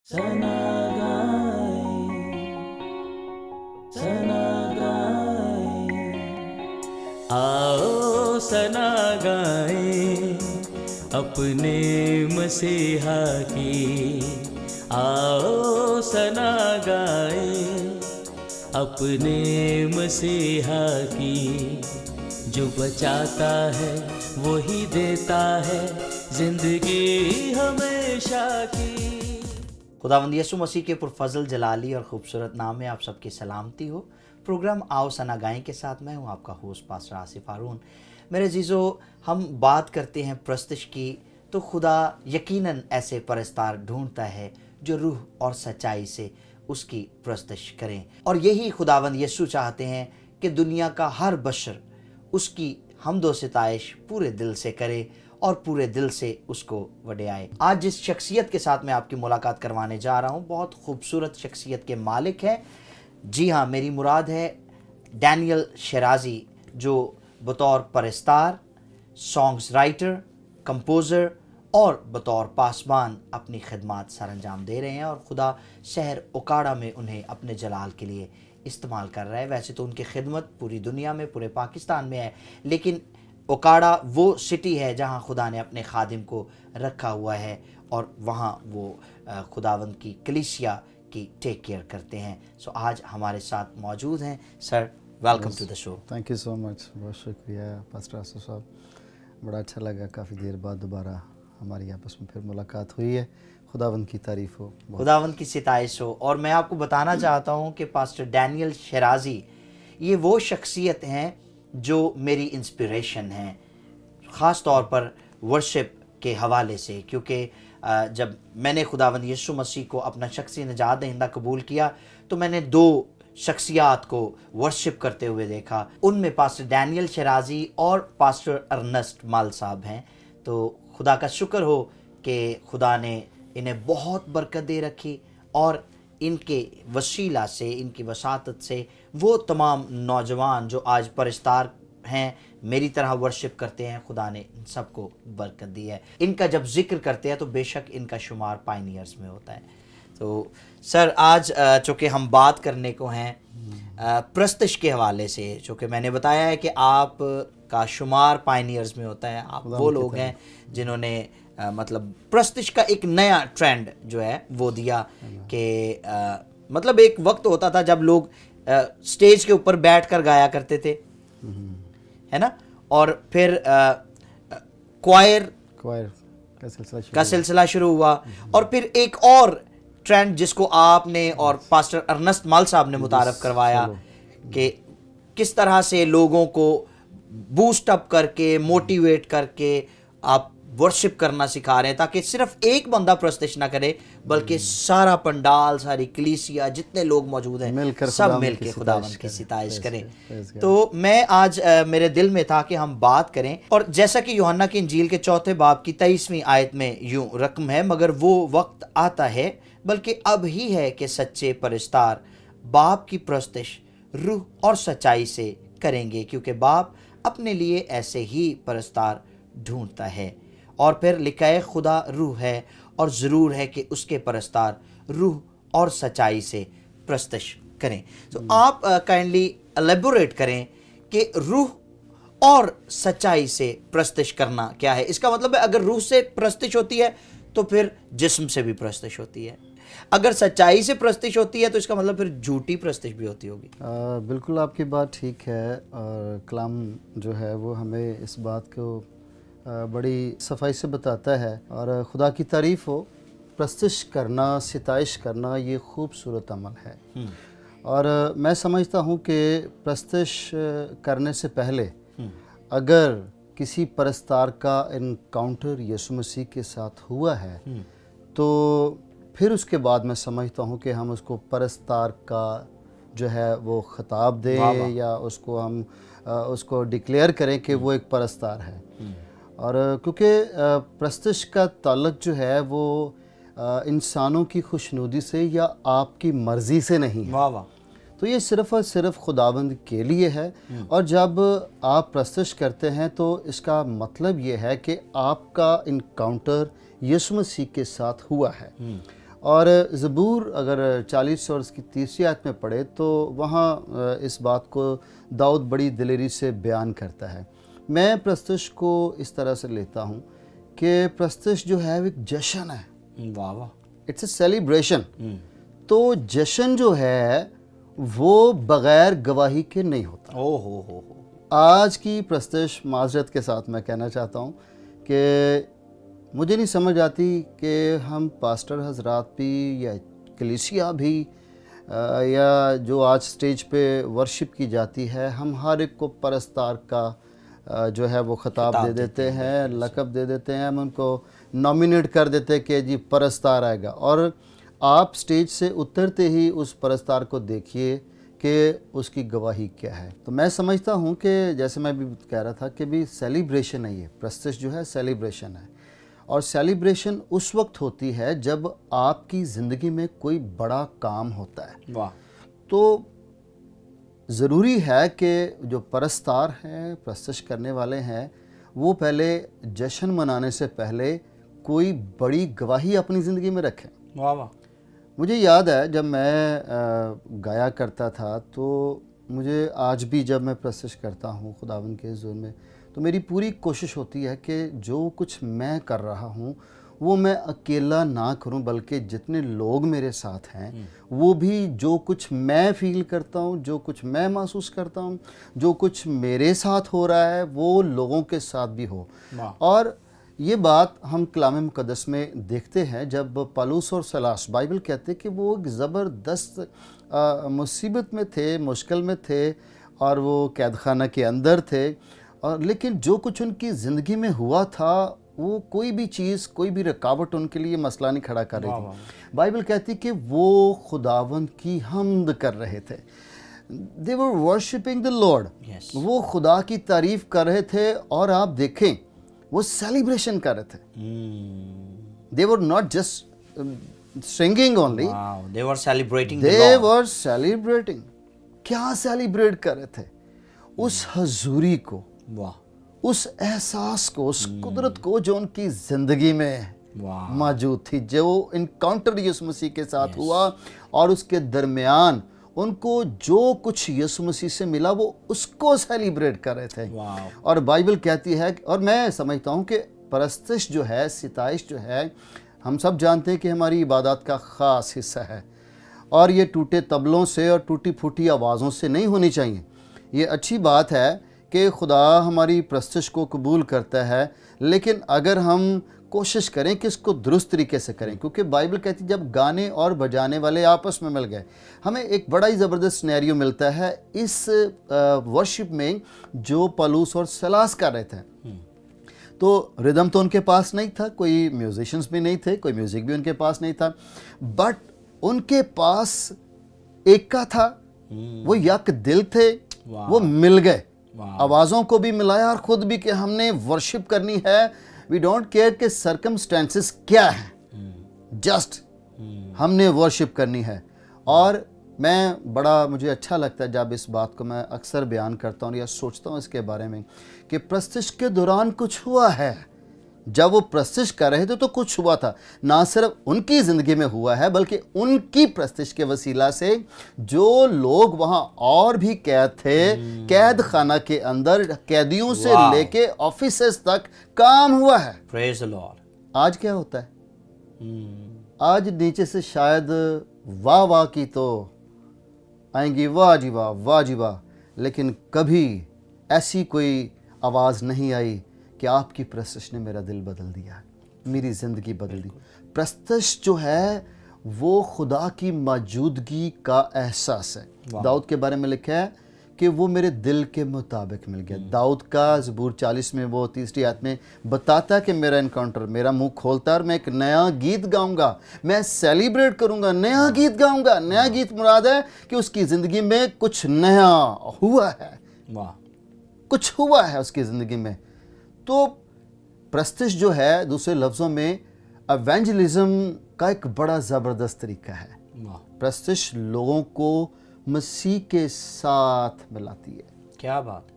सना गाए, सना गाए, आओ सना गाए अपने मसीहा की, आओ सना गाए अपने मसीहा की। जो बचाता है वही देता है जिंदगी हमेशा की। खुदावंद यीशु मसीह के पुरफजल जलाली और ख़ूबसूरत नाम में आप सबकी सलामती हो। प्रोग्राम आओ सना गाएं के साथ मैं हूं आपका होस्ट पास्टर आसिफ हारून। मेरे जीजो, हम बात करते हैं प्रस्तिश की, तो खुदा यकीनन ऐसे परस्तार ढूंढता है जो रूह और सच्चाई से उसकी प्रस्तिश करें। और यही खुदावंद यीशु चाहते हैं कि दुनिया का हर बशर उसकी हम्दो सिताइश पूरे दिल से करे और पूरे दिल से उसको वडियाए। आज जिस शख्सियत के साथ मैं आपकी मुलाकात करवाने जा रहा हूँ, बहुत खूबसूरत शख्सियत के मालिक हैं। जी हाँ, मेरी मुराद है डैनियल शिराजी, जो बतौर परस्तार, सॉन्ग्स राइटर, कंपोज़र और बतौर पासबान अपनी खिदमात सरअंजाम दे रहे हैं और खुदा शहर ओकाड़ा में उन्हें अपने जलाल के लिए इस्तेमाल कर रहा है। वैसे तो उनकी खिदमत पूरी दुनिया में, पूरे पाकिस्तान में है, लेकिन ओकाड़ा वो सिटी है जहां खुदा ने अपने खादिम को रखा हुआ है और वहां वो खुदावंद की कलीसिया की टेक केयर करते हैं। सो आज हमारे साथ मौजूद हैं sir. Welcome to the show. Thank you so much, बहुत शुक्रिया पास्टर आसिफ साहब। बड़ा अच्छा लगा, काफ़ी देर बाद दोबारा हमारी आपस में फिर मुलाकात हुई है। खुदावंद की तारीफ़ हो, खुदावंद की सिताइश हो। और मैं आपको बताना चाहता हूँ कि पास्टर डैनियल शिराजी ये वो शख्सियत हैं जो मेरी इंस्पिरेशन है, ख़ास तौर पर वर्शिप के हवाले से, क्योंकि जब मैंने खुदावंद यीशु मसीह को अपना शख्सी निजात दहिंदा कबूल किया तो मैंने दो शख्सियात को वर्शिप करते हुए देखा। उनमें पास्टर डैनियल शिराजी और पास्टर अर्नेस्ट माल साहब हैं। तो खुदा का शुक्र हो कि खुदा ने इन्हें बहुत बरकत दे रखी और इनके वसीला से, इनकी वसातत से वो तमाम नौजवान जो आज परस्तार हैं, मेरी तरह वर्शिप करते हैं, खुदा ने इन सबको बरकत दी है। इनका जब जिक्र करते हैं तो बेशक इनका शुमार पायनियर्स में होता है। तो सर, आज चूँकि हम बात करने को हैं प्रस्तिश के हवाले से, चूँकि मैंने बताया है कि आप का शुमार पायनियर्स में होता है, आप वो लोग हैं जिन्होंने मतलब प्रस्तिश का एक नया ट्रेंड जो है वो दिया कि मतलब एक वक्त होता था जब लोग स्टेज के ऊपर बैठकर गाया करते थे, है ना, और फिर क्वायर का सिलसिला शुरू हुआ और फिर एक और ट्रेंड जिसको आपने और पास्टर अर्नेस्ट माल साहब ने मुतारफ करवाया कि किस तरह से लोगों को बूस्ट अप करके, मोटिवेट करके आप वर्शिप करना सिखा रहे हैं, ताकि सिर्फ एक बंदा प्रस्तिश ना करे बल्कि सारा पंडाल, सारी कलीसिया, जितने लोग मौजूद हैं सब मिलकर खुदावंद की सिताइश करें। तो मैं आज मेरे दिल में था कि हम बात करें, और जैसा कि यूहन्ना की इंजील के 4 बाब की 23वीं आयत में यूं रकम है, मगर वो वक्त आता है बल्कि अब ही है कि सच्चे परस्तार बाप की प्रस्तिश रूह और सच्चाई से करेंगे, क्योंकि बाप अपने लिए ऐसे ही परस्तार ढूंढता है। और फिर लिखा है, खुदा रूह है और ज़रूर है कि उसके परस्तार रूह और सच्चाई से प्रस्तिश करें। तो आप काइंडली एलेबोरेट करें कि रूह और सच्चाई से प्रस्तिश करना क्या है। इसका मतलब है अगर रूह से प्रस्तिश होती है तो फिर जिस्म से भी प्रस्तिश होती है, अगर सच्चाई से प्रस्तिश होती है तो इसका मतलब फिर झूठी प्रस्तिश भी होती होगी। बिल्कुल आपकी बात ठीक है, और कलाम जो है वो हमें इस बात को बड़ी सफाई से बताता है। और खुदा की तारीफ़ हो, प्रस्तिश करना, सिताइश करना ये खूबसूरत अमल है। और मैं समझता हूँ कि प्रस्तिश करने से पहले अगर किसी परस्तार का इनकाउंटर यीशु मसीह के साथ हुआ है तो फिर उसके बाद मैं समझता हूँ कि हम उसको परस्तार का जो है वो खिताब दें या उसको हम उसको डिक्लेयर करें कि वो एक परस्तार है। और क्योंकि प्रस्तिश का ताल्लुक जो है वो इंसानों की खुशनुदी से या आपकी मर्ज़ी से नहीं है। वाह वाह। तो ये सिर्फ़ और सिर्फ खुदाबंद के लिए है। और जब आप प्रस्तुत करते हैं तो इसका मतलब ये है कि आपका इनकाउंटर यीशु मसीह के साथ हुआ है। और ज़बूर अगर 40 और उसकी 30वीं आयत में पढ़े तो वहाँ इस बात को दाऊद बड़ी दिलेरी से बयान करता है। मैं प्रस्तुश को इस तरह से लेता हूँ कि प्रस्तुश जो है वो एक जश्न है, वाह वाह, इट्स ए सेलिब्रेशन। तो जश्न जो है वो बग़ैर गवाही के नहीं होता। ओ हो। आज की प्रस्तुश माजरत के साथ मैं कहना चाहता हूँ कि मुझे नहीं समझ आती कि हम पास्टर हजरात भी या कलीसिया भी या जो आज स्टेज पे वर्शिप की जाती है, हम हर एक को परस्तार का जो है वो खिताब दे देते हैं, लक़ब दे देते हैं, हम उनको नॉमिनेट कर देते हैं कि जी परस्तार आएगा। और आप स्टेज से उतरते ही उस परस्तार को देखिए कि उसकी गवाही क्या है। तो मैं समझता हूँ कि जैसे मैं भी कह रहा था कि भी सेलिब्रेशन है, ये प्रस्तुश जो है सेलिब्रेशन है। और सेलिब्रेशन उस वक्त होती है जब आपकी ज़िंदगी में कोई बड़ा काम होता है। वाह। तो ज़रूरी है कि जो परस्तार हैं, प्रस्तुश करने वाले हैं, वो पहले जश्न मनाने से पहले कोई बड़ी गवाही अपनी ज़िंदगी में रखें। वाह वाह। मुझे याद है जब मैं गाया करता था, तो मुझे आज भी जब मैं प्रस्तुश करता हूँ खुदावंद के हुज़ूर में, तो मेरी पूरी कोशिश होती है कि जो कुछ मैं कर रहा हूँ वो मैं अकेला ना करूँ, बल्कि जितने लोग मेरे साथ हैं वो भी जो कुछ मैं फ़ील करता हूँ, जो कुछ मैं महसूस करता हूँ, जो कुछ मेरे साथ हो रहा है वो लोगों के साथ भी हो। और ये बात हम कलाम मुक़द्दस में देखते हैं जब पौलुस और सीलास, बाइबल कहते कि वो एक ज़बरदस्त मुसीबत में थे, मुश्किल में थे और वो कैद खाना के अंदर थे, और लेकिन जो कुछ उनकी ज़िंदगी में हुआ था वो कोई भी चीज़, कोई भी रुकावट उनके लिए मसला नहीं खड़ा कर रही थी। बाइबल कहती कि वो खुदावंद की हम्द कर रहे थे। They were worshipping the Lord, वो खुदा की तारीफ़ कर रहे थे। और आप देखें वो सेलिब्रेशन कर रहे थे। They were not just singing only, they were celebrating. They were celebrating. क्या सेलिब्रेट कर रहे थे? उस हजूरी को, वाह, उस एहसास को, उस कुदरत को जो उनकी ज़िंदगी में मौजूद थी, जो इनकाउंटर यीशु मसीह के साथ हुआ और उसके दरमियान उनको जो कुछ यीशु मसीह से मिला वो उसको सेलिब्रेट कर रहे थे। और बाइबल कहती है, और मैं समझता हूँ कि परस्तिश जो है, सिताइश जो है, हम सब जानते हैं कि हमारी इबादत का ख़ास हिस्सा है, और ये टूटे तबलों से और टूटी फूटी आवाज़ों से नहीं होनी चाहिए। ये अच्छी बात है कि खुदा हमारी प्रस्तुश को कबूल करता है, लेकिन अगर हम कोशिश करें कि इसको दुरुस्त तरीके से करें, क्योंकि बाइबल कहती है जब गाने और बजाने वाले आपस में मिल गए, हमें एक बड़ा ही ज़बरदस्त सिनेरियो मिलता है इस वर्शिप में जो पौलुस और सीलास कर रहे थे। तो रिदम तो उनके पास नहीं था, कोई म्यूजिशियंस भी नहीं थे, कोई म्यूज़िक भी उनके पास नहीं था, बट उनके पास एक का था, वो यक दिल थे, वो मिल गए, आवाज़ों को भी मिलाया और ख़ुद भी कि हमने वर्शिप करनी है। वी डोंट केयर के सर्कमस्टेंसेस क्या है, जस्ट हमने वर्शिप करनी है। और मैं बड़ा मुझे अच्छा लगता है जब इस बात को मैं अक्सर बयान करता हूँ या सोचता हूँ इसके बारे में कि प्रस्तुश के दौरान कुछ हुआ है। जब वो प्रस्तुश कर रहे थे तो कुछ हुआ था, ना सिर्फ उनकी ज़िंदगी में हुआ है बल्कि उनकी प्रस्तुश के वसीला से जो लोग वहाँ और भी कैद थे, कैद खाना के अंदर कैदियों से लेके ऑफिसेस तक काम हुआ है। Praise the Lord. आज क्या होता है? आज नीचे से शायद वाह वाह की तो आएंगी, वाह जी वाह, वाह जी वाह, लेकिन कभी ऐसी कोई आवाज़ नहीं आई कि आपकी प्रस्तुश ने मेरा दिल बदल दिया, मेरी ज़िंदगी बदल दी। प्रस्तुश जो है वो खुदा की मौजूदगी का एहसास है। दाऊद के बारे में लिखा है कि वो मेरे दिल के मुताबिक मिल गया। दाऊद का ज़बूर 40 में वो 3री आयत में बताता है कि मेरा इनकाउंटर, मेरा मुंह खोलता और मैं एक नया गीत गाऊंगा, मैं सेलिब्रेट करूंगा, नया गीत गाऊंगा। नया गीत मुराद है कि उसकी ज़िंदगी में कुछ नया हुआ है, कुछ हुआ है उसकी ज़िंदगी में। तो प्रस्तुश जो है दूसरे लफ्ज़ों में एवेंजलिज्म का एक बड़ा ज़बरदस्त तरीका है। प्रस्तुश लोगों को मसीह के साथ मिलाती है। क्या बात।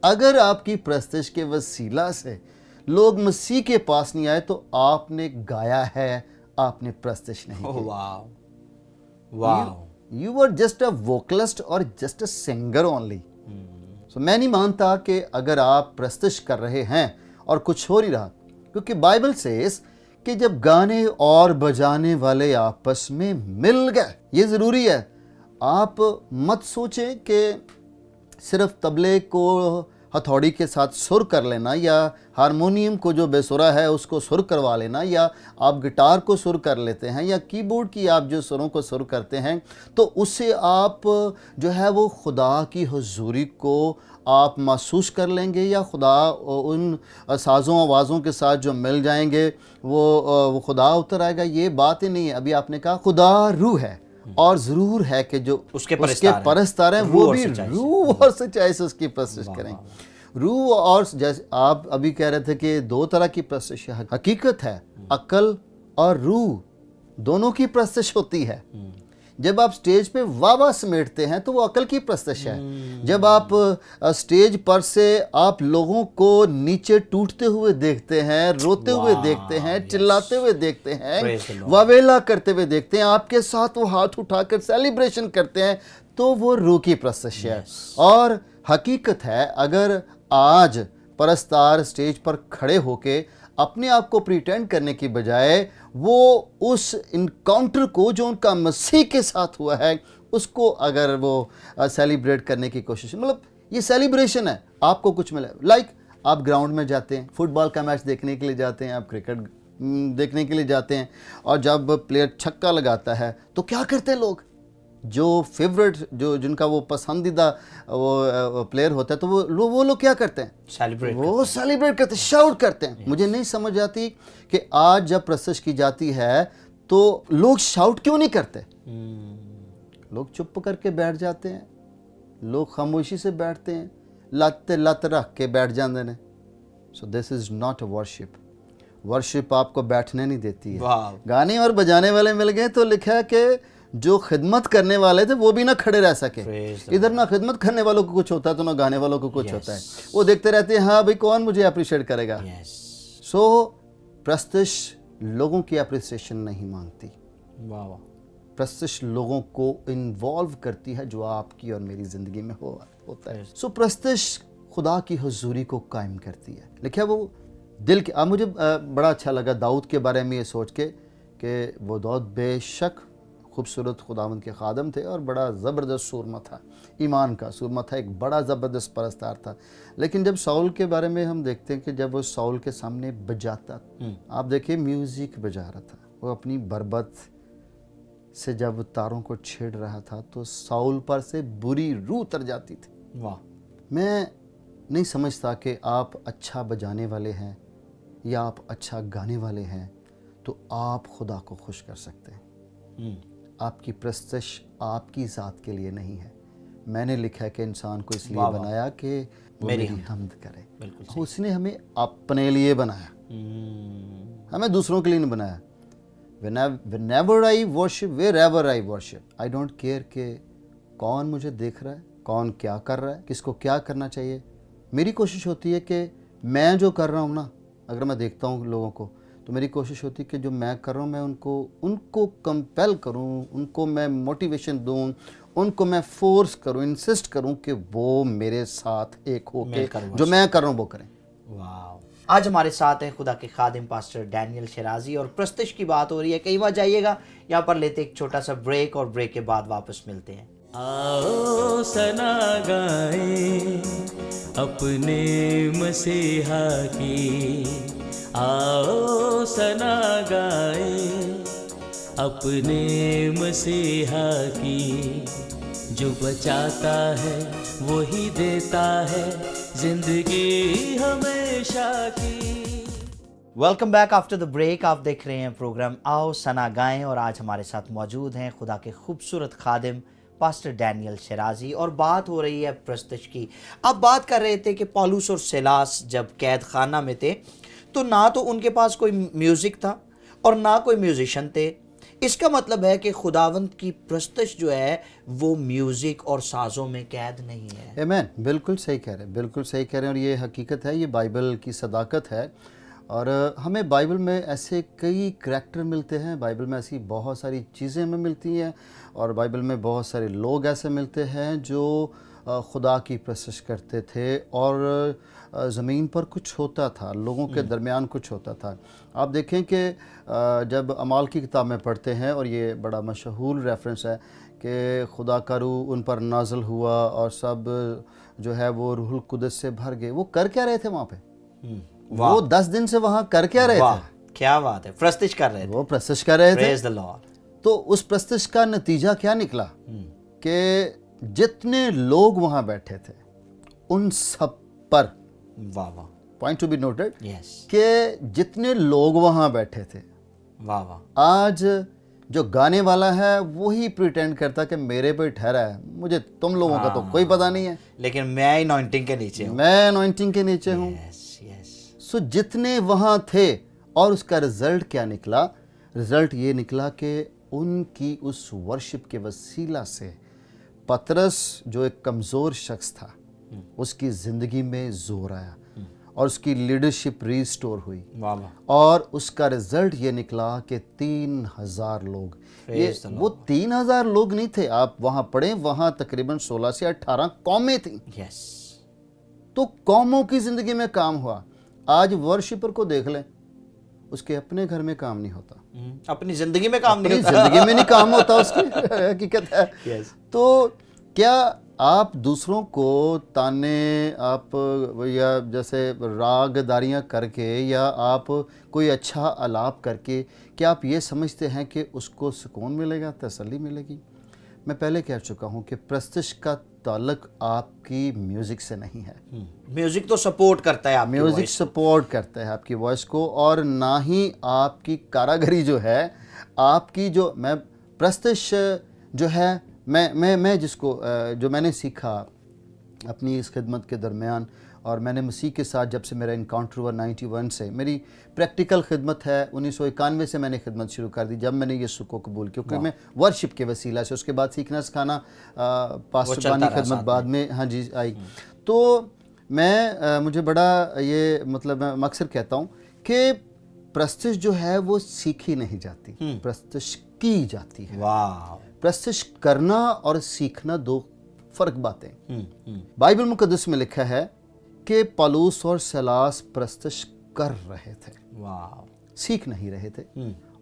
अगर आपकी प्रस्तुश के वसीला से लोग मसीह के पास नहीं आए तो आपने गाया है आपने प्रस्तुश नहीं ओह की। वाह वाह You were just a vocalist or just a singer only. So मैं नहीं मानता कि अगर आप प्रस्तुश कर रहे हैं और कुछ हो नहीं रहा, क्योंकि बाइबल सेज कि जब गाने और बजाने वाले आपस में मिल गए, ये ज़रूरी है। आप मत सोचें कि सिर्फ तबले को हथौड़ी के साथ सुर कर लेना या हारमोनियम को जो बेसुरा है उसको सुर करवा लेना या आप गिटार को सुर कर लेते हैं या कीबोर्ड की आप जो सुरों को सुर करते हैं तो उससे आप जो है वो खुदा की हुजूरी को आप महसूस कर लेंगे या खुदा उन साज़ों आवाज़ों के साथ जो मिल जाएंगे वो खुदा उतर आएगा। ये बात ही नहीं है। अभी आपने कहा खुदा रूह है और ज़रूर है कि जो उसके परस्तार हैं वो भी रूह और सच्चाई से उसकी प्रस्तुत करेंगे। रूह और जैसे आप अभी कह रहे थे कि दो तरह की प्रस्तुत हकीकत है, अकल और रूह दोनों की प्रस्तुत होती है। जब आप स्टेज पे वाह समेटते हैं तो वो अकल की प्रस्तुत है। जब आप स्टेज पर से आप लोगों को नीचे टूटते हुए देखते हैं, रोते हुए देखते हैं, चिल्लाते हुए देखते हैं, वावेला करते हुए देखते हैं, आपके साथ वो हाथ उठाकर सेलिब्रेशन करते हैं, तो वो रूह की प्रस्तुत है। और हकीकत है अगर आज परस्तार स्टेज पर खड़े होके अपने आप को प्रिटेंड करने की बजाय वो उस इनकाउंटर को जो उनका मसीह के साथ हुआ है उसको अगर वो सेलिब्रेट करने की कोशिश, मतलब ये सेलिब्रेशन है, आपको कुछ मिले। लाइक आप ग्राउंड में जाते हैं, फुटबॉल का मैच देखने के लिए जाते हैं, आप क्रिकेट देखने के लिए जाते हैं और जब प्लेयर छक्का लगाता है तो क्या करते हैं लोग, जो फेवरेट जो जिनका वो पसंदीदा वो प्लेयर होता है तो वो लोग क्या करते हैं, सेलिब्रेट करते हैं, शाउट करते हैं। मुझे नहीं समझ आती कि आज जब प्रस्तुत की जाती है तो लोग शाउट क्यों नहीं करते। लोग चुप करके बैठ जाते हैं, लोग खामोशी से बैठते हैं, लत रख के बैठ जाते हैं। So this is not a worship. Worship आपको बैठने नहीं देती है। गाने और बजाने वाले मिल गए तो लिखा है कि जो खिदमत करने वाले थे वो भी ना खड़े रह सके। इधर ना खिदमत करने वालों को कुछ होता है तो ना गाने वालों को कुछ होता है। वो देखते रहते हैं हाँ भाई कौन मुझे अप्रिशिएट करेगा। सो प्रस्तुत लोगों की अप्रिसिएशन नहीं मांगती, प्रस्तुत लोगों को इन्वॉल्व करती है जो आपकी और मेरी जिंदगी में होता है। सो प्रस्तुत खुदा की हुजूरी को कायम करती है। लिखा वो दिल के मुझे बड़ा अच्छा लगा दाऊद के बारे में ये सोच के कि वो दाऊद बेशक खूबसूरत खुदावंद के खादम थे और बड़ा ज़बरदस्त सूरमा था, ईमान का सूरमा था, एक बड़ा ज़बरदस्त परस्तार था। लेकिन जब साउल के बारे में हम देखते हैं कि जब वो साउल के सामने बजाता, आप देखिए म्यूज़िक बजा रहा था, वो अपनी बरबत से जब तारों को छेड़ रहा था तो साउल पर से बुरी रूह उतर जाती थी। वाह, मैं नहीं समझता कि आप अच्छा बजाने वाले हैं या आप अच्छा गाने वाले हैं तो आप खुदा को खुश कर सकते हैं। आपकी प्रस्तुत आपकी ज़ात के लिए नहीं है। मैंने लिखा है कि इंसान को इसलिए बनाया कि वो मेरी हमद करे। उसने हमें अपने लिए बनाया, हमें दूसरों के लिए नहीं बनाया। Whenever I worship, wherever I worship, I don't care कि कौन मुझे देख रहा है, कौन क्या कर रहा है, किसको क्या करना चाहिए। मेरी कोशिश होती है कि मैं जो कर रहा हूँ ना, अगर मैं देखता हूँ लोगों को तो मेरी कोशिश होती है कि जो मैं कर रहा हूँ मैं उनको कंपेल करूँ, उनको मैं मोटिवेशन दूँ, उनको मैं फोर्स करूँ, इंसिस्ट करूँ कि वो मेरे साथ एक हो के जो मैं कर रहा हूँ वो करें। वाह। आज हमारे साथ हैं खुदा के खादिम पास्टर डैनियल शिराजी और प्रस्तुत की बात हो रही है। कई बार जाइएगा, यहाँ पर लेते एक छोटा सा ब्रेक और ब्रेक के बाद वापस मिलते हैं। आओ सना गाएं अपने मसीहा की, आओ सना गाएं अपने मसीहा की, जो बचाता है वही देता है जिंदगी हमेशा की। Welcome back after the break. आप देख रहे हैं प्रोग्राम आओ सना गाएं और आज हमारे साथ मौजूद हैं खुदा के खूबसूरत खादिम पास्टर डैनियल शिराजी और बात हो रही है प्रस्तुत की। अब बात कर रहे थे कि पौलुस और सिलास जब कैद खाना में थे तो ना तो उनके पास कोई म्यूज़िक था और ना कोई म्यूजिशियन थे। इसका मतलब है कि खुदावंत की प्रस्तुत जो है वो म्यूज़िक और साज़ों में कैद नहीं है। आमीन, बिल्कुल सही कह रहे हैं, बिल्कुल सही कह रहे हैं और ये हकीकत है, ये बाइबल की सदाकत है। और हमें बाइबल में ऐसे कई करैक्टर मिलते हैं, बाइबल में ऐसी बहुत सारी चीज़ें हमें मिलती हैं, और बाइबल में बहुत सारे लोग ऐसे मिलते हैं जो खुदा की प्रशंसा करते थे, और ज़मीन पर कुछ होता था, लोगों के दरमियान कुछ होता था। आप देखें कि जब अमाल की किताब में पढ़ते हैं, और ये बड़ा मशहूर रेफरेंस है कि खुदा का रूह उन पर नाज़िल हुआ और सब जो है वो रूहुल कुदस से भर गए। वो कर क्या रहे थे वहाँ पे? वो 10 दिन से वहाँ कर क्या रहे वाह, थे? क्या बात है, प्रस्तिश कर रहे थे। वो प्रस्तुत कर रहे थे। Praise the Lord. तो उस प्रस्तुत का नतीजा क्या निकला कि जितने लोग वहाँ बैठे थे उन सब पर, वाह वाह, point to be noted, yes, कि जितने लोग वहाँ बैठे थे, वाह वाह, आज जो गाने वाला है वही प्रिटेंड करता कि मेरे पे ठहरा है, मुझे तुम लोगों का तो कोई पता नहीं है, लेकिन मैं अनॉइंटिंग के नीचे हूँ। मैं अनॉइंटिंग के नीचे हूँ। यस यस, सो जितने वहाँ थे, और उसका रिजल्ट क्या निकला? रिजल्ट ये निकला कि उनकी उस वर्शिप के वसीला से पतरस, जो एक कमज़ोर शख्स था, उसकी ज़िंदगी में जोर आया और उसकी लीडरशिप रिस्टोर हुई, वाह वाह, और उसका रिजल्ट ये निकला कि 3000 लोग, ये Praise the वो 3000 लोग नहीं थे, आप वहाँ पढ़ें, वहाँ तकरीबन 16 से 18 कौमें थी। यस, तो कौमों की ज़िंदगी में काम हुआ। आज वर्शिपर को देख लें, उसके अपने घर में काम नहीं होता, अपनी जिंदगी में काम नहीं अपनी होता। जिंदगी में नहीं काम होता उसकी हकीकत है। Yes. तो क्या आप दूसरों को ताने, आप या जैसे रागदारियाँ करके, या आप कोई अच्छा आलाप करके, क्या आप ये समझते हैं कि उसको सुकून मिलेगा, तसल्ली मिलेगी? मैं पहले कह चुका हूँ कि प्रस्तिश का ताल्लुक आपकी म्यूज़िक से नहीं है। म्यूजिक तो सपोर्ट करता है आपकी म्यूज़िक voice। सपोर्ट करता है आपकी वॉइस को, और ना ही आपकी कारागरी जो है, आपकी जो मैं प्रस्तिश जो है, मैं जिसको जो मैंने सीखा अपनी इस खिदमत के दरमियान, और मैंने मसीह के साथ जब से मेरा इनकाउंटर हुआ 91 से, मेरी प्रैक्टिकल खिदमत है 1991 से मैंने खिदमत शुरू कर दी, जब मैंने यीशु को कबूल किया, क्योंकि मैं वर्शिप के वसीला से, उसके बाद सीखना सिखाना पास्टरबानी खिदमत बाद में, हाँ जी, आई। तो मैं मुझे बड़ा ये मतलब मैं अक्सर कहता हूँ कि प्रस्तुत जो है वो सीखी नहीं जाती, प्रस्तुत की जाती है। वाह, प्रस्तुत करना और सीखना दो फ़र्क बातें। बाइबल मुकद्दस में लिखा है कि पौलुस और सलास प्रस्तुत कर रहे थे, वाह, सीख नहीं रहे थे।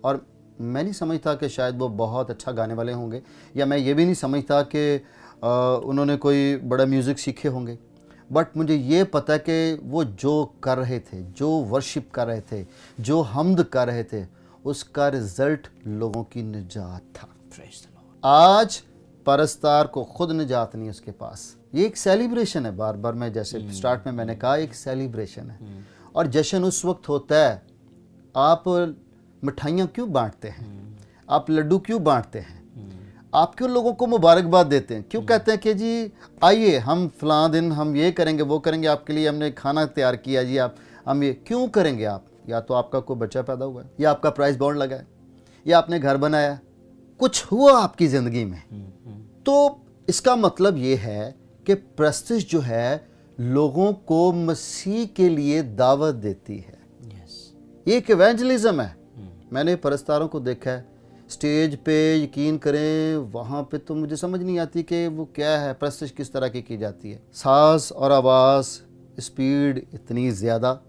और मैं नहीं समझता कि शायद वो बहुत अच्छा गाने वाले होंगे, या मैं ये भी नहीं समझता कि उन्होंने कोई बड़ा म्यूज़िक सीखे होंगे, बट मुझे ये पता है कि वो जो कर रहे थे, जो वर्शिप कर रहे थे, जो हम्द कर रहे थे, उसका रिज़ल्ट लोगों की निजात था। Praise the Lord। आज परस्तार को खुद निजात नहीं उसके पास। ये एक सेलिब्रेशन है, बार बार मैं जैसे स्टार्ट में मैंने कहा, एक सेलिब्रेशन है, और जश्न उस वक्त होता है। आप मिठाइयाँ क्यों बांटते हैं? आप लड्डू क्यों बांटते हैं? आप क्यों लोगों को मुबारकबाद देते हैं? क्यों कहते हैं कि जी आइए हम फ़लाँ दिन हम ये करेंगे, वो करेंगे, आपके लिए हमने खाना तैयार किया जी, आप हम ये क्यों करेंगे? आप या तो आपका कोई बच्चा पैदा हुआ है, या आपका प्राइस बॉन्ड लगा है, या आपने घर बनाया, कुछ हुआ आपकी ज़िंदगी में। तो इसका मतलब ये है कि प्रस्तुत जो है लोगों को मसीह के लिए दावत देती है। ये एक इवेंजलिज्म है। मैंने परस्तारों को देखा है स्टेज पे, यकीन करें वहाँ पे तो मुझे समझ नहीं आती कि वो क्या है, प्रस्तुत किस तरह की जाती है। साज और आवाज़, स्पीड इतनी ज़्यादा,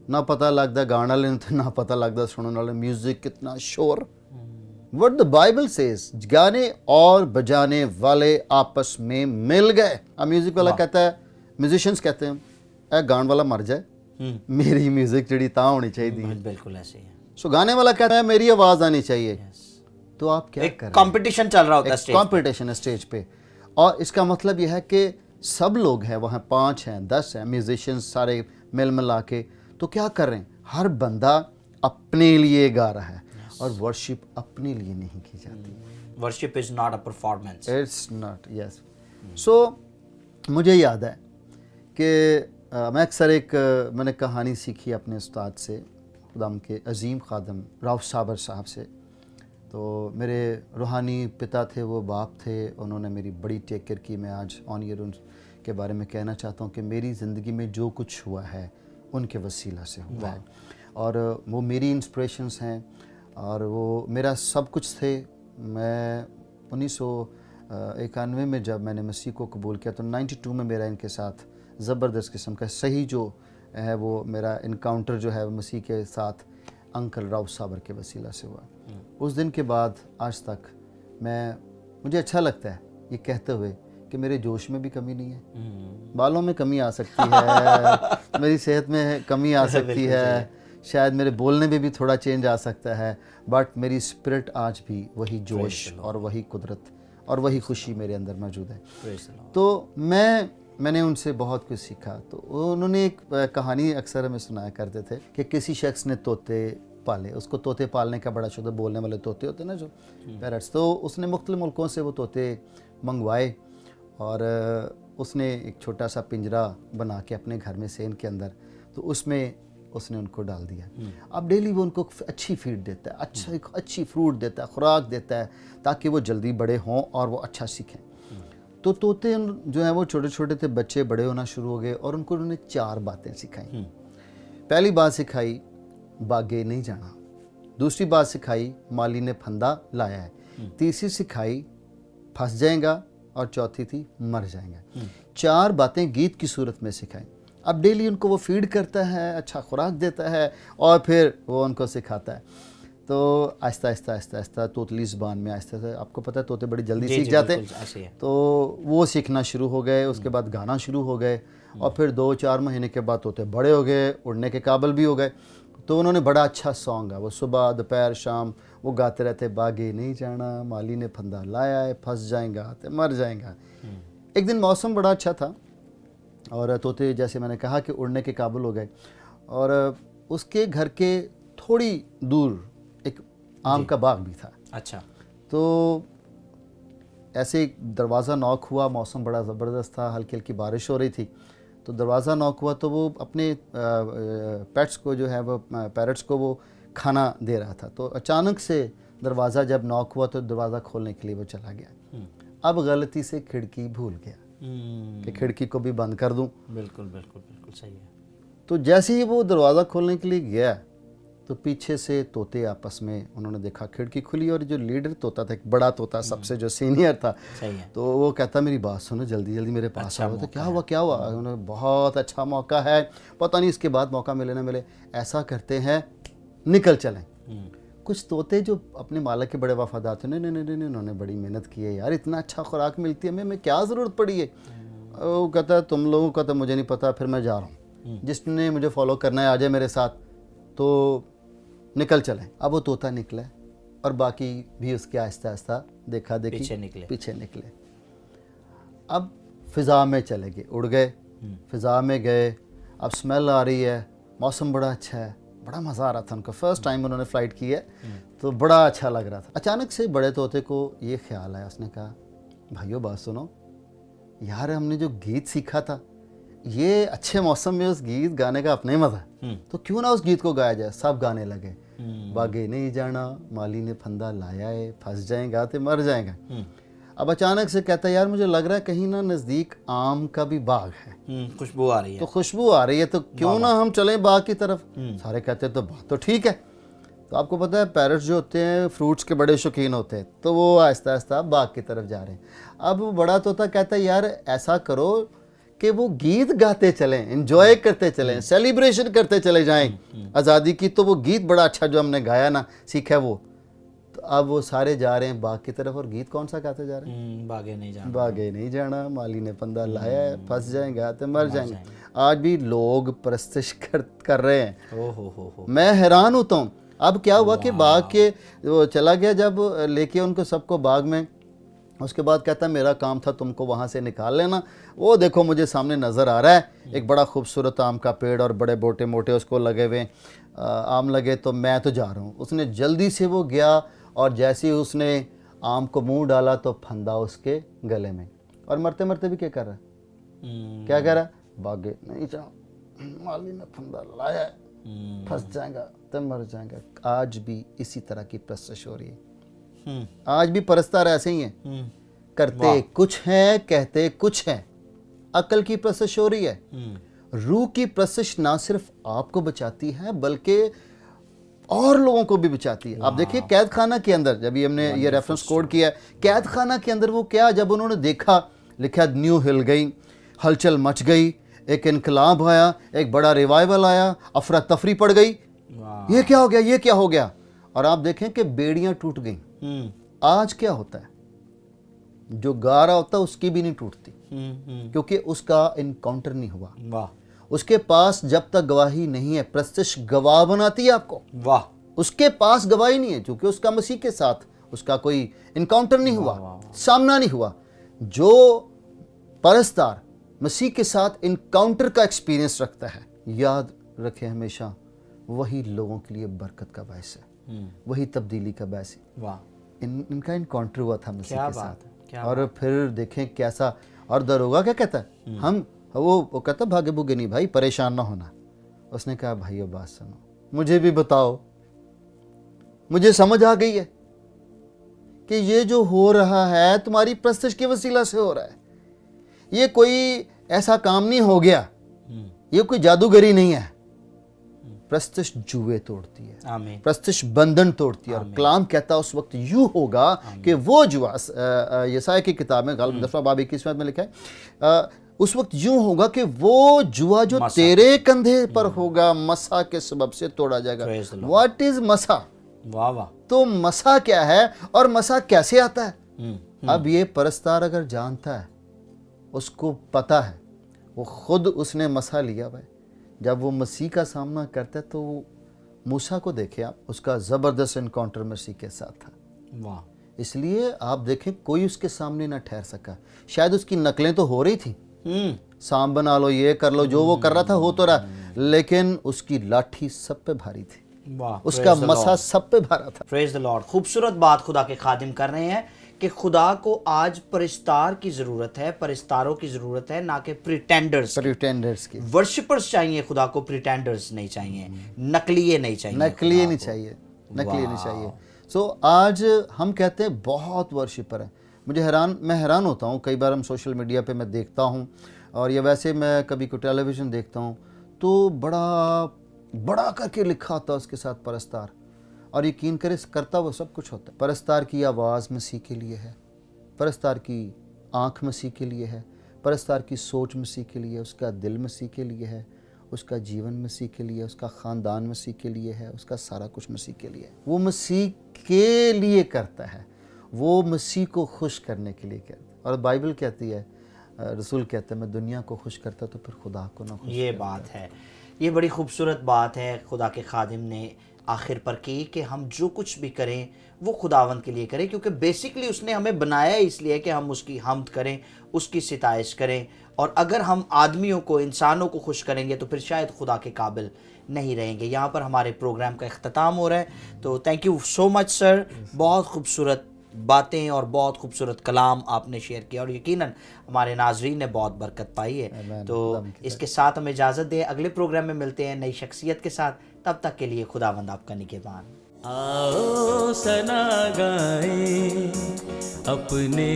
ना पता लगता गाना लेने तो ना पता लगता सुनने वाले, म्यूज़िक कितना शोर। What the Bible says, गाने और बजाने वाले आपस में मिल गए। अब म्यूज़िक वाला कहता है, म्यूजिशियंस कहते हैं ए गान वाला मर जाए, मेरी म्यूज़िक जड़ी ता होनी चाहिए। बिल्कुल ऐसे ही है। सो गाने वाला कहता है मेरी आवाज़ आनी चाहिए। तो आप क्या कर रहे हैं? कंपटीशन चल रहा होता है स्टेज पे। कंपटीशन है स्टेज पे, और इसका मतलब यह है कि सब लोग हैं वहाँ, 5 हैं 10 हैं म्यूजिशियंस सारे मिल मिला के, तो क्या कर रहे हैं? हर बंदा अपने लिए गा रहा है, और वर्शिप अपने लिए नहीं की जाती। Worship is not a performance, it's not, yes. So मुझे याद है कि मैं अक्सर मैंने कहानी सीखी अपने उस्ताद से, खुदाम के अजीम खादम राव साबर साहब से। तो मेरे रूहानी पिता थे, वो बाप थे, उन्होंने मेरी बड़ी टेक केयर की। मैं आज ऑन ईयर उनके बारे में कहना चाहता हूँ कि मेरी ज़िंदगी में जो कुछ हुआ है उनके वसीला से हुआ है। और वो मेरी इंस्पिरेशंस हैं और वो मेरा सब कुछ थे। मैं 1991 में जब मैंने मसीह को कबूल किया तो 92 में मेरा इनके साथ ज़बरदस्त किस्म का सही जो है वो मेरा इनकाउंटर जो है मसीह के साथ अंकल राव साबर के वसीला से हुआ। उस दिन के बाद आज तक मुझे अच्छा लगता है ये कहते हुए कि मेरे जोश में भी कमी नहीं है, बालों में कमी आ सकती है, मेरी सेहत में कमी आ सकती है, शायद मेरे बोलने में भी थोड़ा चेंज आ सकता है, बट मेरी स्पिरिट आज भी वही जोश और वही कुदरत और वही खुशी मेरे अंदर मौजूद है। तो मैंने उनसे बहुत कुछ सीखा। तो उन्होंने एक कहानी अक्सर हमें सुनाया करते थे कि किसी शख्स ने तोते पाले, उसको तोते पालने का बड़ा शुद्ध, बोलने वाले तोते होते ना जो पैरट्स, तो उसने मुख्तलिफ मुल्कों से वो तोते मंगवाए और उसने एक छोटा सा पिंजरा बना के अपने घर में सेन के अंदर, तो उसमें उसने उनको डाल दिया। अब डेली वो उनको अच्छी फीड देता है, अच्छी फ्रूट देता है, खुराक देता है ताकि वो जल्दी बड़े हों और वो अच्छा सीखें। तो तोते जो है वो छोटे छोटे थे, बच्चे बड़े होना शुरू हो गए और उनको उन्होंने 4 बातें सिखाई। पहली बात सिखाई बागे नहीं जाना, दूसरी बात सिखाई माली ने फंदा लाया है, तीसरी सिखाई फंस जाएगा और चौथी थी मर जाएगा। 4 बातें गीत की सूरत में सिखाई। अब डेली उनको वो फीड करता है, अच्छा खुराक देता है और फिर वो उनको सिखाता है। तो आहिस्ता आहिस्ता आहिस्ता आहिस्ता तोतली ज़बान में आहिस्ता आहिस्ता, आपको पता है तोते बड़ी जल्दी सीख जाते हैं, तो वो सीखना शुरू हो गए। उसके बाद गाना शुरू हो गए और फिर 2-4 महीने के बाद तोते बड़े हो गए, उड़ने के काबिल भी हो गए। तो उन्होंने बड़ा अच्छा सॉन्ग है, वो सुबह दोपहर शाम वो गाते रहते, बागे नहीं जाना माली ने फंदा लाया है, फंस जाएगा तो मर जाएगा। एक दिन मौसम बड़ा अच्छा था और तोते जैसे मैंने कहा कि उड़ने के काबिल हो गए और उसके घर के थोड़ी दूर एक आम का बाग भी था। अच्छा। तो ऐसे दरवाज़ा नॉक हुआ, मौसम बड़ा ज़बरदस्त था, हल्की हल्की बारिश हो रही थी, तो दरवाज़ा नॉक हुआ तो वो अपने पेट्स को जो है वो पैरट्स को वो खाना दे रहा था। तो अचानक से दरवाज़ा जब नॉक हुआ तो दरवाज़ा खोलने के लिए वो चला गया। अब गलती से खिड़की भूल गया कि खिड़की को भी बंद कर दूं। बिल्कुल बिल्कुल बिल्कुल सही है। तो जैसे ही वो दरवाज़ा खोलने के लिए गया तो पीछे से तोते आपस में, उन्होंने देखा खिड़की खुली और जो लीडर तोता था, एक बड़ा तोता सबसे जो सीनियर था, सही है। तो वो कहता मेरी बात सुनो, जल्दी जल्दी मेरे पास आओ। तो क्या हुआ क्या हुआ? उन्होंने बहुत अच्छा मौका है, पता नहीं इसके बाद मौका मिले ना मिले, ऐसा करते हैं निकल चलें। कुछ तोते जो अपने मालिक के बड़े वफादार थे, नहीं नहीं नहीं, उन्होंने बड़ी मेहनत की है यार, इतना अच्छा खुराक मिलती है, हमें क्या ज़रूरत पड़ी है। वो कहता है तुम लोगों का तो मुझे नहीं पता, फिर मैं जा रहा हूँ, जिसने मुझे फॉलो करना है आ जाए मेरे साथ, तो निकल चलें। अब वो तोता निकला और बाकी भी उसके आहिस्ता आहिस्ता देखा देखी पीछे निकले। अब फिज़ा में चले गए, उड़ गए, फिज़ा में गए। अब स्मेल आ रही है, मौसम बड़ा अच्छा है, बड़ा मज़ा आ रहा था उनको। फर्स्ट टाइम उन्होंने फ़्लाइट की है तो बड़ा अच्छा लग रहा था। अचानक से बड़े तोते को ये ख्याल आया, उसने कहा भाइयों बात सुनो यार, हमने जो गीत सीखा था ये अच्छे मौसम में उस गीत गाने का अपना ही मज़ा है, तो क्यों ना उस गीत को गाया जाए। सब गाने लगे, बागे नहीं जाना माली ने फंदा लाया है, फंस जाएगा तो मर जाएगा। अब अचानक से कहता है यार मुझे लग रहा है कहीं ना नज़दीक आम का भी बाग है, खुशबू आ रही है। तो खुशबू आ रही है तो क्यों ना हम चलें बाग की तरफ। सारे कहते हैं तो बात तो ठीक है। तो आपको पता है पैरट्स जो होते हैं फ्रूट्स के बड़े शौकीन होते हैं, तो वो आहिस्ता आहिस्ता बाग की तरफ जा रहे हैं। अब वो बड़ा तोता कहता है यार ऐसा करो कि वो गीत गाते चलें, एंजॉय करते चलें, सेलिब्रेशन करते चले जाएं आज़ादी की। तो वो गीत बड़ा अच्छा जो हमने गाया ना, सीखा है वो। तो अब वो सारे जा रहे हैं बाग की तरफ और गीत कौन सा गाते जा रहे हैं? बागे नहीं जाना, बागे नहीं जाना माली ने फंदा लाया है, फंस जाएगा तो मर जाएंगे। आज भी लोग परस्तिश कर रहे हैं। हो। मैं हैरान होता हूँ। अब क्या हुआ कि बाग के वो चला गया जब लेके उनको सबको बाग में, उसके बाद कहता मेरा काम था तुमको वहाँ से निकाल लेना। वो देखो मुझे सामने नज़र आ रहा है एक बड़ा खूबसूरत आम का पेड़ और बड़े मोटे मोटे उसको लगे हुए आम लगे, तो मैं तो जा रहा हूँ। उसने जल्दी से वो गया और जैसे ही उसने आम को मुंह डाला तो फंदा उसके गले में, और मरते मरते भी क्या कर रहा है? क्या कर रहा है? बागे नहीं जाओ माली ने फंदा लाया है, फंस जाएगा तो मर जाएगा। आज भी इसी तरह की परस्तिश हो रही है। आज भी परस्तार ऐसे ही हैं, करते कुछ हैं कहते कुछ हैं। अकल की परस्तिश हो रही है। रूह की प्रस्तिश ना सिर्फ आपको बचाती है बल्कि और लोगों को भी बचाती है। आप देखिए कैद खाना के अंदर, जब ये हमने ये रेफरेंस कोड किया है, कैद खाना के अंदर वो क्या, जब उन्होंने देखा, लिखा न्यू हिल गई, हलचल मच गई, एक इनकलाब आया, एक बड़ा रिवाइवल आया, अफरा तफरी पड़ गई, ये क्या हो गया, ये क्या हो गया। और आप देखें कि बेड़ियां टूट गई। आज क्या होता है, जो गा रहा होता है उसकी भी नहीं टूटती, क्योंकि उसका इनकाउंटर नहीं हुआ। वाह, उसके पास जब तक गवाही नहीं है, प्रस्तिश गवाह बनाती है आपको। वाह, उसके पास गवाही नहीं है क्योंकि उसका मसीह के साथ उसका कोई इनकाउंटर नहीं हुआ, सामना नहीं हुआ। जो परस्तार मसीह के साथ इनकाउंटर का एक्सपीरियंस रखता है, याद रखे हमेशा, वही लोगों के लिए बरकत का बायस है, वही तब्दीली का बायस है। वाह, इनका इनकाउंटर हुआ था मसीह के साथ। क्या और फिर देखें कैसा, और दरोगा क्या कहता है, हम वो कहता भागे भूगे नहीं भाई, परेशान ना होना। उसने कहा भाइयों बात सुनो, मुझे भी बताओ, मुझे समझ आ गई है कि ये जो हो रहा है तुम्हारी प्रस्तिश के वसीला से हो रहा है। ये कोई ऐसा काम नहीं हो गया, ये कोई जादूगरी नहीं है। प्रस्तिश जुए तोड़ती है, आमीन, प्रस्तिश बंधन तोड़ती है। और कलाम कहता है उस वक्त यूं होगा कि वो जुआ, यसाया की किताब में गालिब 10वां बाब 21वां में लिखा है, उस वक्त यूं होगा कि वो जुआ जो तेरे कंधे पर होगा मसा के सबब से तोड़ा जाएगा। व्हाट इज मसा? वाह वाह, तो मसा क्या है और मसा कैसे आता है? अब ये परस्तार अगर जानता है, उसको पता है, वो खुद उसने मसा लिया हुआ है। जब वो मसीह का सामना करता है तो मूसा को देखे आप, उसका ज़बरदस्त इनकाउंटर मसीह के साथ था। वाह, इसलिए आप देखें कोई उसके सामने ना ठहर सका। शायद उसकी नकलें तो हो रही थी, सांप बना लो, ये कर लो, जो वो कर रहा था हो तो रहा, लेकिन उसकी लाठी सब पे भारी थी, वाह, उसका मसा सब पे भारा था। Praise the Lord. खूबसूरत बात खुदा के खादिम कर रहे हैं कि खुदा को आज परिस्तार की जरूरत है, परिस्तारों की जरूरत है, ना कि प्रिटेंडर्स की। वर्शिपर्स चाहिए खुदा को, प्रिटेंडर्स नहीं चाहिए, नकलीए नहीं चाहिए, नकली नहीं चाहिए, नकली नहीं चाहिए। सो आज हम कहते हैं बहुत वर्शिपर है। मैं हैरान होता हूँ, कई बार हम सोशल मीडिया पे मैं देखता हूँ, और या वैसे मैं कभी कोई टेलीविज़न देखता हूँ तो बड़ा करके लिखा होता है उसके साथ परस्तार, और यकीन करे करता वो सब कुछ होता है। परस्तार की आवाज़ मसीह के लिए है, परस्तार की आँख मसीह के लिए है, परस्तार की सोच मसीह के लिए है, उसका दिल मसीह के लिए है, उसका जीवन मसीह के लिए, उसका ख़ानदान मसीह के लिए है, उसका सारा कुछ मसीह के लिए है। वो मसीह के लिए करता है, वो मसीह को खुश करने के लिए करता है। और बाइबल कहती है, रसूल कहता है, मैं दुनिया को खुश करता तो फिर खुदा को ना खुश। ये बात है, ये बड़ी खूबसूरत बात है खुदा के खादिम ने आखिर पर की कि हम जो कुछ भी करें वो खुदावंद के लिए करें, क्योंकि बेसिकली उसने हमें बनाया इसलिए कि हम उसकी हम्द करें, उसकी सिताइश करें। और अगर हम आदमियों को, इंसानों को खुश करेंगे तो फिर शायद खुदा के काबिल नहीं रहेंगे। यहाँ पर हमारे प्रोग्राम का इख्तिताम हो रहा है, तो thank you so much sir. बहुत खूबसूरत बातें और बहुत खूबसूरत कलाम आपने शेयर किया, और यकीनन हमारे नाजरीन ने बहुत बरकत पाई है। तो इसके साथ हमें इजाज़त दें, अगले प्रोग्राम में मिलते हैं नई शख्सियत के साथ। तब तक के लिए खुदावंद आपका निगहबान। आओ सना गाएं अपने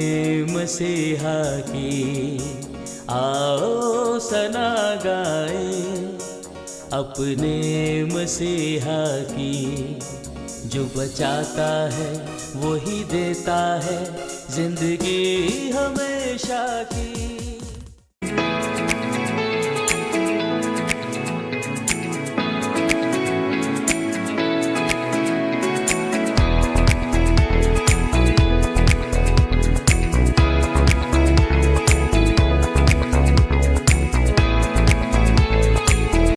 मसीहा की, आओ सना गाएं अपने मसीहा की। जो बचाता है वही देता है जिंदगी हमेशा की।